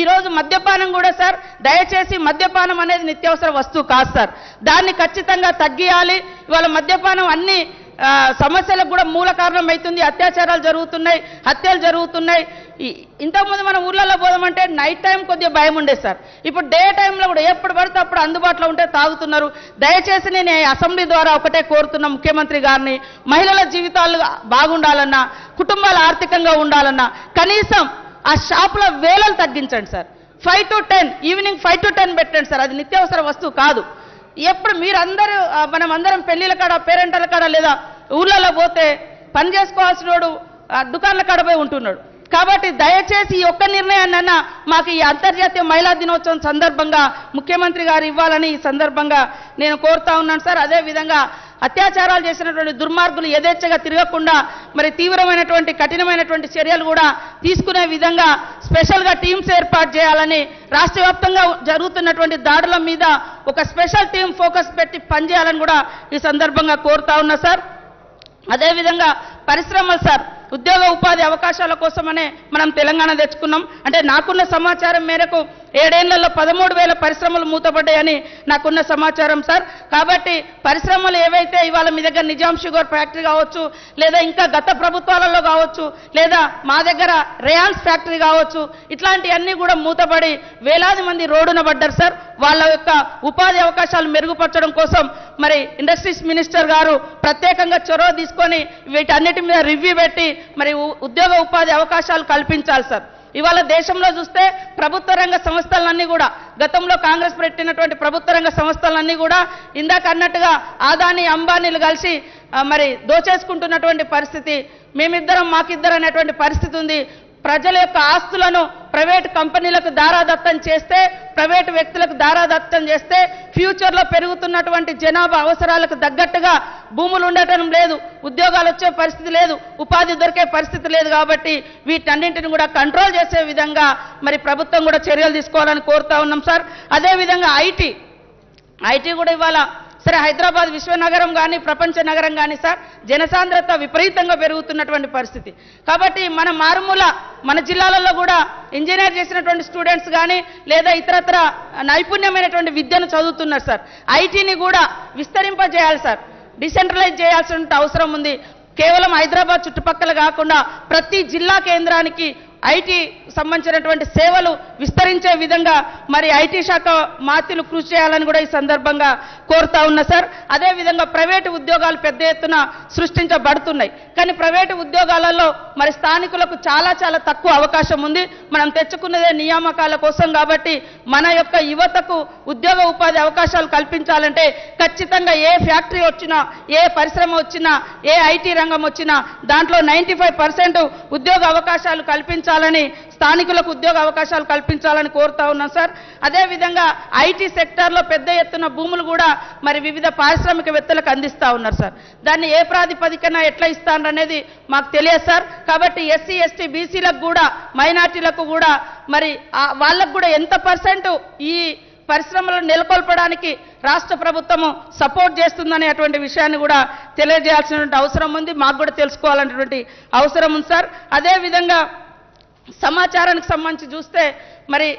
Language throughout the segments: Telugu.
ఈరోజు మద్యపానం కూడా సార్, దయచేసి మద్యపానం అనేది నిత్యావసర వస్తువు కాదు సార్. దాన్ని ఖచ్చితంగా తగ్గియాలి. ఇవాళ మద్యపానం అన్ని సమస్యలకు కూడా మూల కారణం అవుతుంది. అత్యాచారాలు జరుగుతున్నాయి, హత్యలు జరుగుతున్నాయి. ఇంతకుముందు మనం ఊర్లలో పోదామంటే నైట్ టైం కొద్దిగా భయం ఉండేది సార్. ఇప్పుడు డే టైంలో కూడా ఎప్పుడు పడితే అప్పుడు అందుబాటులో ఉంటే తాగుతున్నారు. దయచేసి నేను అసెంబ్లీ ద్వారా ఒకటే కోరుతున్నా ముఖ్యమంత్రి గారిని, మహిళల జీవితాలు బాగుండాలన్నా, కుటుంబాలు ఆర్థికంగా ఉండాలన్నా కనీసం ఆ షాపుల వేళలు తగ్గించండి సార్. 5 to 10 ఈవినింగ్ 5 to 10 పెట్టండి సార్. అది నిత్యావసర వస్తువు కాదు. ఎప్పుడు మీరందరూ మనం అందరం పెళ్లిళ్ళ కాడ, పేరెంటల కాడ లేదా ఊళ్ళలో పోతే పని చేసుకోవాల్సిన వాడు దుకాణాల కాడ పోయి ఉంటున్నాడు. కాబట్టి దయచేసి ఈ ఒక్క నిర్ణయాన్నైనా మాకు ఈ అంతర్జాతీయ మహిళా దినోత్సవం సందర్భంగా ముఖ్యమంత్రి గారు ఇవ్వాలని ఈ సందర్భంగా నేను కోరుతా ఉన్నాను సార్. అదేవిధంగా అత్యాచారాలు చేసినటువంటి దుర్మార్గులు యథేచ్ఛగా తిరగకుండా మరి తీవ్రమైనటువంటి కఠినమైనటువంటి చర్యలు కూడా తీసుకునే విధంగా స్పెషల్గా టీమ్స్ ఏర్పాటు చేయాలని, రాష్ట్ర వ్యాప్తంగా జరుగుతున్నటువంటి దాడుల మీద ఒక స్పెషల్ టీం ఫోకస్ పెట్టి పనిచేయాలని కూడా ఈ సందర్భంగా కోరుతా ఉన్నా సార్. అదేవిధంగా పరిశ్రమలు సార్, ఉద్యోగ ఉపాధి అవకాశాల కోసమనే మనం తెలంగాణ తెచ్చుకున్నాం. అంటే నాకున్న సమాచారం మేరకు 7 ఏళ్లలో 13,000 పరిశ్రమలు మూతపడ్డాయని నాకున్న సమాచారం సార్. కాబట్టి పరిశ్రమలు ఏవైతే ఇవాళ మీ దగ్గర నిజాం షుగర్ ఫ్యాక్టరీ కావచ్చు, లేదా ఇంకా గత ప్రభుత్వాలలో కావచ్చు, లేదా మా దగ్గర రేయాన్స్ ఫ్యాక్టరీ కావచ్చు, ఇట్లాంటివన్నీ కూడా మూతపడి వేలాది మంది రోడ్డున పడ్డారు సార్. వాళ్ళ యొక్క ఉపాధి అవకాశాలు మెరుగుపరచడం కోసం మరి ఇండస్ట్రీస్ మినిస్టర్ గారు ప్రత్యేకంగా చొరవ తీసుకొని వీటన్నిటి మీద రివ్యూ పెట్టి మరి ఉద్యోగ ఉపాధి అవకాశాలు కల్పించాలి సార్. ఇవాళ దేశంలో చూస్తే ప్రభుత్వ రంగ సంస్థలన్నీ కూడా గతంలో కాంగ్రెస్ పెట్టినటువంటి ప్రభుత్వ రంగ సంస్థలన్నీ కూడా ఇందాక అన్నట్టుగా ఆదాని అంబానీలు కలిసి మరి దోచేసుకుంటున్నటువంటి పరిస్థితి, మేమిద్దరం మాకిద్దరు అనేటువంటి పరిస్థితి ఉంది. ప్రజల యొక్క ఆస్తులను ప్రైవేట్ కంపెనీలకు దారాదత్తం చేస్తే, ప్రైవేటు వ్యక్తులకు దారాదత్తం చేస్తే ఫ్యూచర్లో పెరుగుతున్నటువంటి జనాభా అవసరాలకు తగ్గట్టుగా భూములు ఉండటం లేదు, ఉద్యోగాలు వచ్చే పరిస్థితి లేదు, ఉపాధి దొరికే పరిస్థితి లేదు. కాబట్టి వీటన్నింటిని కూడా కంట్రోల్ చేసే విధంగా మరి ప్రభుత్వం కూడా చర్యలు తీసుకోవాలని కోరుతా ఉన్నాం సార్. అదేవిధంగా ఐటీ కూడా ఇవాళ సరే హైదరాబాద్ విశ్వనగరం కానీ ప్రపంచ నగరం కానీ సార్, జనసాంద్రత విపరీతంగా పెరుగుతున్నటువంటి పరిస్థితి. కాబట్టి మన జిల్లాలలో కూడా ఇంజనీర్ చేసినటువంటి స్టూడెంట్స్ కానీ లేదా ఇతరత్ర నైపుణ్యమైనటువంటి విద్యను చదువుతున్నారు సార్. ఐటీని కూడా విస్తరింపజేయాలి సార్, డిసెంట్రలైజ్ చేయాల్సిన అవసరం ఉంది. కేవలం హైదరాబాద్ చుట్టుపక్కల కాకుండా ప్రతి జిల్లా కేంద్రానికి ఐటీ సంబంధించినటువంటి సేవలు విస్తరించే విధంగా మరి ఐటీ శాఖ మాత్యులు కృషి చేయాలని కూడా ఈ సందర్భంగా కోరుతా ఉన్నా సార్. అదేవిధంగా ప్రైవేటు ఉద్యోగాలు పెద్ద ఎత్తున సృష్టించబడుతున్నాయి. కానీ ప్రైవేటు ఉద్యోగాలలో మరి స్థానికులకు చాలా చాలా తక్కువ అవకాశం ఉంది. మనం తెచ్చుకున్నదే నియామకాల కోసం. కాబట్టి మన యొక్క యువతకు ఉద్యోగ ఉపాధి అవకాశాలు కల్పించాలంటే ఖచ్చితంగా ఏ ఫ్యాక్టరీ వచ్చినా, ఏ పరిశ్రమ వచ్చినా, ఏ ఐటీ రంగం వచ్చినా దాంట్లో 95% ఉద్యోగ అవకాశాలు కల్పించాలని, స్థానికులకు ఉద్యోగ అవకాశాలు కల్పించాలని కోరుతా ఉన్నాం సార్. అదేవిధంగా ఐటీ సెక్టార్లో పెద్ద ఎత్తున భూములు కూడా మరి వివిధ పారిశ్రామికవేత్తలకు అందిస్తూ ఉన్నారు సార్. దాన్ని ఏ ప్రాతిపదికన ఎట్లా ఇస్తారనేది మాకు తెలియదు సార్. కాబట్టి ఎస్సీ ఎస్టీ బీసీలకు కూడా, మైనార్టీలకు కూడా మరి వాళ్ళకు కూడా ఎంత % ఈ పరిశ్రమలను నెలకొల్పడానికి రాష్ట్ర ప్రభుత్వము సపోర్ట్ చేస్తుందనేటువంటి విషయాన్ని కూడా తెలియజేయాల్సినటువంటి అవసరం ఉంది. మాకు కూడా తెలుసుకోవాలనేటువంటి అవసరం ఉంది సార్. అదేవిధంగా సమాచారానికి సంబంధించి చూస్తే మరి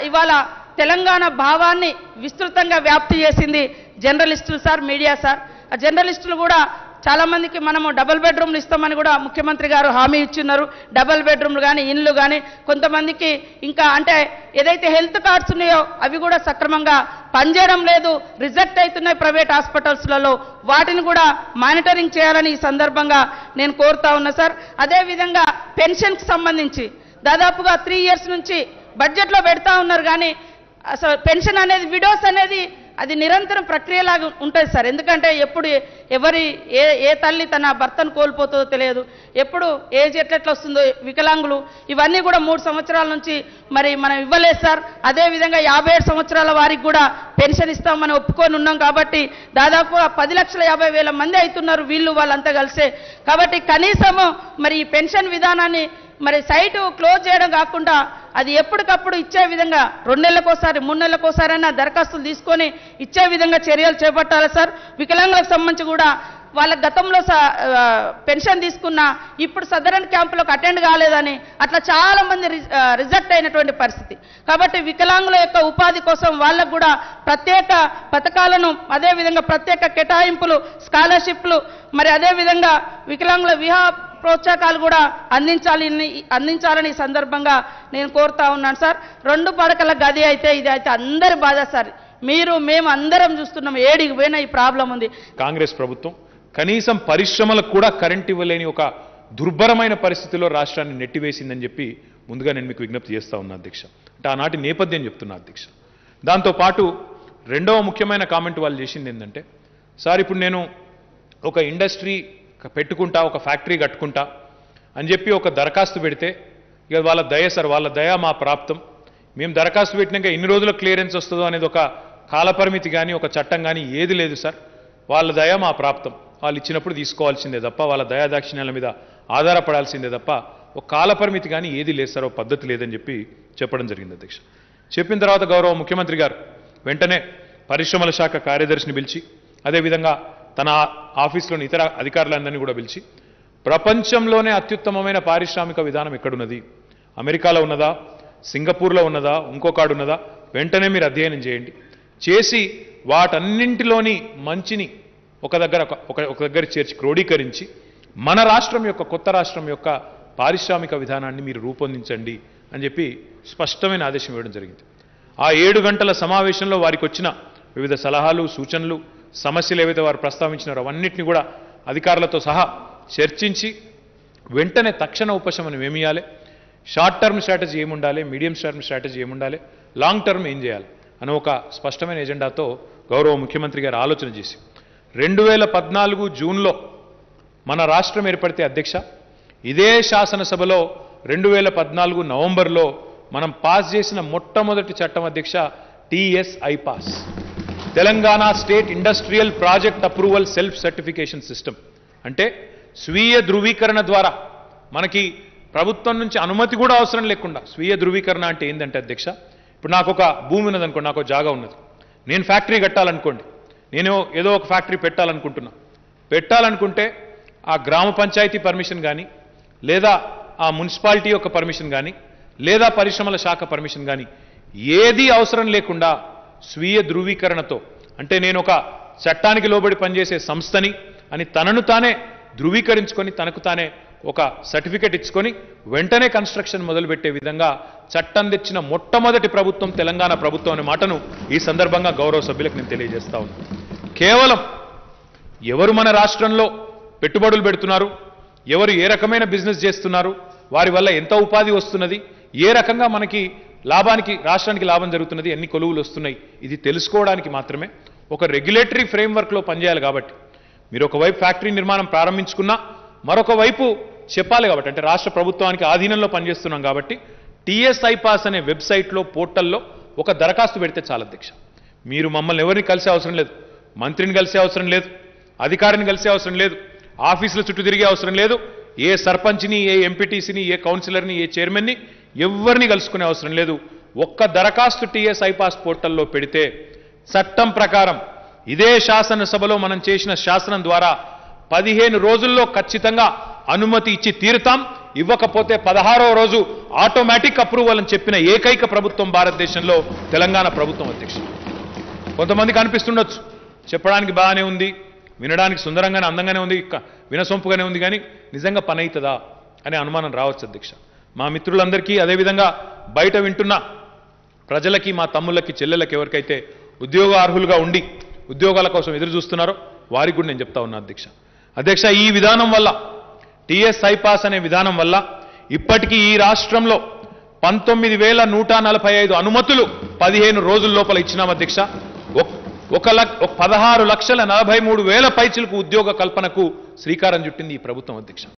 ఇవాళ తెలంగాణ భావాన్ని విస్తృతంగా వ్యాప్తి చేసింది జర్నలిస్టులు సార్, మీడియా సార్. ఆ జర్నలిస్టులు కూడా చాలా మందికి మనము డబుల్ బెడ్రూమ్లు ఇస్తామని కూడా ముఖ్యమంత్రి గారు హామీ ఇచ్చిన్నారు. డబుల్ బెడ్రూమ్లు కానీ, ఇండ్లు కానీ, కొంతమందికి ఇంకా అంటే ఏదైతే హెల్త్ కార్డ్స్ ఉన్నాయో అవి కూడా సక్రమంగా పనిచేయడం లేదు, రిజెక్ట్ అవుతున్నాయి ప్రైవేట్ హాస్పిటల్స్లలో. వాటిని కూడా మానిటరింగ్ చేయాలని ఈ సందర్భంగా నేను కోరుతా ఉన్నా సార్. అదేవిధంగా పెన్షన్కి సంబంధించి దాదాపుగా 3 years నుంచి బడ్జెట్లో పెడతా ఉన్నారు. కానీ అసలు పెన్షన్ అనేది, విడోస్ అనేది అది నిరంతరం ప్రక్రియలాగా ఉంటుంది సార్. ఎందుకంటే ఎప్పుడు ఏ తల్లి తన భర్తను కోల్పోతుందో తెలియదు, ఎప్పుడు ఏజ్ ఎట్లెట్లా వస్తుందో, వికలాంగులు ఇవన్నీ కూడా 3 సంవత్సరాల నుంచి మరి మనం ఇవ్వలేదు సార్. అదేవిధంగా 57 సంవత్సరాల వారికి కూడా పెన్షన్ ఇస్తామని ఒప్పుకొని ఉన్నాం. కాబట్టి దాదాపుగా 10,50,000 మంది అవుతున్నారు వాళ్ళంతా కలిసే. కాబట్టి కనీసము మరి ఈ పెన్షన్ విధానాన్ని మరి సైటు క్లోజ్ చేయడం కాకుండా అది ఎప్పటికప్పుడు ఇచ్చే విధంగా 2 నెలలకోసారి 3 నెలలకోసారైనా దరఖాస్తులు తీసుకొని ఇచ్చే విధంగా చర్యలు చేపట్టాలి సార్. వికలాంగులకు సంబంధించి కూడా వాళ్ళ గతంలో పెన్షన్ తీసుకున్న ఇప్పుడు సదరన్ క్యాంపులకు అటెండ్ కాలేదని అట్లా చాలా మంది రిజెక్ట్ అయినటువంటి పరిస్థితి. కాబట్టి వికలాంగుల యొక్క ఉపాధి కోసం వాళ్ళకు కూడా ప్రత్యేక పథకాలను, అదేవిధంగా ప్రత్యేక కేటాయింపులు, స్కాలర్షిప్లు, మరి అదేవిధంగా వికలాంగుల వివాహ ప్రోత్సాహకాలు కూడా అందించాలని ఈ సందర్భంగా నేను కోరుతా ఉన్నాను సార్. 2 పడకల గది అయితే ఇది అయితే అందరి బాధ సార్. మేము అందరం చూస్తున్నాం, ఏడికి పోయినా ఈ ప్రాబ్లం ఉంది. కాంగ్రెస్ ప్రభుత్వం కనీసం పరిశ్రమలకు కూడా కరెంట్ ఇవ్వలేని ఒక దుర్భరమైన పరిస్థితిలో రాష్ట్రాన్ని నెట్టివేసిందని చెప్పి ముందుగా నేను మీకు విజ్ఞప్తి చేస్తా ఉన్నా అధ్యక్ష. అంటే ఆనాటి నేపథ్యం చెప్తున్నా అధ్యక్ష. దాంతోపాటు రెండవ ముఖ్యమైన కామెంట్ వాళ్ళు చేసింది ఏంటంటే, సార్ ఇప్పుడు నేను ఒక ఇండస్ట్రీ పెట్టుకుంటా, ఒక ఫ్యాక్టరీ కట్టుకుంటా అని చెప్పి ఒక దరఖాస్తు పెడితే ఇక వాళ్ళ దయ సార్, వాళ్ళ దయ మా ప్రాప్తం, మేము దరఖాస్తు పెట్టినాక ఎన్ని రోజుల క్లియరెన్స్ వస్తుందో అనేది ఒక కాలపరిమితి కానీ ఒక చట్టం కానీ ఏది లేదు సార్. వాళ్ళ దయ మా ప్రాప్తం, వాళ్ళు ఇచ్చినప్పుడు తీసుకోవాల్సిందే తప్ప వాళ్ళ దయాదాక్షిణ్యాల మీద ఆధారపడాల్సిందే తప్ప ఒక కాలపరిమితి కానీ ఏది లేదు సార్, ఒక పద్ధతి లేదని చెప్పి చెప్పడం జరిగింది అధ్యక్ష. చెప్పిన తర్వాత గౌరవ ముఖ్యమంత్రి గారు వెంటనే పరిశ్రమల శాఖ కార్యదర్శిని పిలిచి, అదేవిధంగా తన ఆఫీసులోని ఇతర అధికారులందరినీ కూడా పిలిచి, ప్రపంచంలోనే అత్యుత్తమమైన పారిశ్రామిక విధానం ఎక్కడున్నది, అమెరికాలో ఉన్నదా, సింగపూర్లో ఉన్నదా, ఇంకొకడు ఉన్నదా, వెంటనే మీరు అధ్యయనం చేయండి, చేసి వాటన్నింటిలోని మంచిని ఒక దగ్గర చేర్చి క్రోడీకరించి మన రాష్ట్రం యొక్క, కొత్త రాష్ట్రం యొక్క పారిశ్రామిక విధానాన్ని మీరు రూపొందించండి అని చెప్పి స్పష్టమైన ఆదేశం ఇవ్వడం జరిగింది. ఆ 7 గంటల సమావేశంలో వారికి వచ్చిన వివిధ సలహాలు, సూచనలు, సమస్యలు ఏవైతే వారు ప్రస్తావించినారో అవన్నింటినీ కూడా అధికారులతో సహా చర్చించి వెంటనే తక్షణ ఉపశమనం ఏమి ఇవ్వాలి, షార్ట్ టర్మ్ స్ట్రాటజీ ఏముండాలి, మీడియం టర్మ్ స్ట్రాటజీ ఏముండాలి, లాంగ్ టర్మ్ ఏం చేయాలి అని ఒక స్పష్టమైన ఎజెండాతో గౌరవ ముఖ్యమంత్రి గారు ఆలోచన చేసి 2014 జూన్లో మన రాష్ట్రం ఏర్పడితే అధ్యక్ష, ఇదే శాసనసభలో 2014 నవంబర్లో మనం పాస్ చేసిన మొట్టమొదటి చట్టం అధ్యక్ష TSI pass, Telangana state industrial project approval self certification system. అంటే స్వీయ ధృవీకరణ ద్వారా మనకి ప్రభుత్వం నుంచి అనుమతి కూడా అవసరం లేకుండా స్వీయ ధృవీకరణ అంటే ఏంటంటే అధ్యక్ష, ఇప్పుడు నాకు ఒక భూమి ఉన్నదనుకోండి, నాకు జాగా ఉన్నది, నేను ఫ్యాక్టరీ కట్టాలనుకోండి, నేను ఏదో ఒక ఫ్యాక్టరీ పెట్టాలనుకుంటే ఆ గ్రామ పంచాయతీ పర్మిషన్ కానీ, లేదా ఆ మున్సిపాలిటీ యొక్క పర్మిషన్ కానీ, లేదా పరిశ్రమల శాఖ పర్మిషన్ కానీ ఏదీ అవసరం లేకుండా స్వీయ ధృవీకరణతో, అంటే నేను ఒక చట్టానికి లోబడి పనిచేసే సంస్థని అని తనను తానే ధృవీకరించుకొని తనకు తానే ఒక సర్టిఫికెట్ ఇచ్చుకొని వెంటనే కన్స్ట్రక్షన్ మొదలుపెట్టే విధంగా చట్టం తెచ్చిన మొట్టమొదటి ప్రభుత్వం తెలంగాణ ప్రభుత్వం అనే మాటను ఈ సందర్భంగా గౌరవ సభ్యులకు నేను తెలియజేస్తా ఉన్నాను. కేవలం ఎవరు మన రాష్ట్రంలో పెట్టుబడులు పెడుతున్నారు, ఎవరు ఏ రకమైన బిజినెస్ చేస్తున్నారు, వారి వల్ల ఎంత ఉపాధి వస్తున్నది, ఏ రకంగా మనకి రాష్ట్రానికి లాభం జరుగుతున్నది, ఎన్ని కొలువులు వస్తున్నాయి, ఇది తెలుసుకోవడానికి మాత్రమే ఒక రెగ్యులేటరీ ఫ్రేమ్వర్క్లో పనిచేయాలి. కాబట్టి మీరు ఒకవైపు ఫ్యాక్టరీ నిర్మాణం ప్రారంభించుకున్నా మరొక వైపు చెప్పాలి కాబట్టి, అంటే రాష్ట్ర ప్రభుత్వానికి ఆధీనంలో పనిచేస్తున్నాం కాబట్టి టీఎస్ఐ పాస్ అనే వెబ్సైట్లో, పోర్టల్లో ఒక దరఖాస్తు పెడితే చాలా అధ్యక్ష. మీరు మమ్మల్ని ఎవరిని కలిసే అవసరం లేదు, మంత్రిని కలిసే అవసరం లేదు, అధికారిని కలిసే అవసరం లేదు, ఆఫీసుల చుట్టూ తిరిగే అవసరం లేదు, ఏ సర్పంచ్ని, ఏ ఎంపీటీసీని, ఏ కౌన్సిలర్ని, ఏ చైర్మన్ని ఎవరిని కలుసుకునే అవసరం లేదు. ఒక్క దరఖాస్తు టీఎస్ఐ పాస్ పోర్టల్లో పెడితే చట్టం ప్రకారం ఇదే శాసనసభలో మనం చేసిన శాసనం ద్వారా 15 రోజుల్లో ఖచ్చితంగా అనుమతి ఇచ్చి తీరుతాం. ఇవ్వకపోతే 16వ రోజు ఆటోమేటిక్ అప్రూవల్ అని చెప్పిన ఏకైక ప్రభుత్వం భారతదేశంలో తెలంగాణ ప్రభుత్వం అధ్యక్ష. కొంతమందికి అనిపిస్తుండొచ్చు చెప్పడానికి బాగానే ఉంది, వినడానికి సుందరంగానే అందంగానే ఉంది, వినసొంపుగానే ఉంది, కానీ నిజంగా పని అవుతుందా అనే అనుమానం రావచ్చు అధ్యక్ష. మా మిత్రులందరికీ, అదేవిధంగా బయట వింటున్న ప్రజలకి, మా తమ్ముళ్ళకి, చెల్లెళ్ళకి ఎవరికైతే ఉద్యోగ అర్హులుగా ఉండి ఉద్యోగాల కోసం ఎదురు చూస్తున్నారో వారికి కూడా నేను చెప్తా ఉన్నా అధ్యక్ష, ఈ విధానం వల్ల, టీఎస్ఐ పాస్ అనే విధానం వల్ల ఇప్పటికీ ఈ రాష్ట్రంలో 19,145 అనుమతులు 15 రోజుల లోపల ఇచ్చినాం అధ్యక్ష. 16,43,000 పైచిలకు ఉద్యోగ కల్పనకు శ్రీకారం చుట్టింది ఈ ప్రభుత్వం అధ్యక్ష.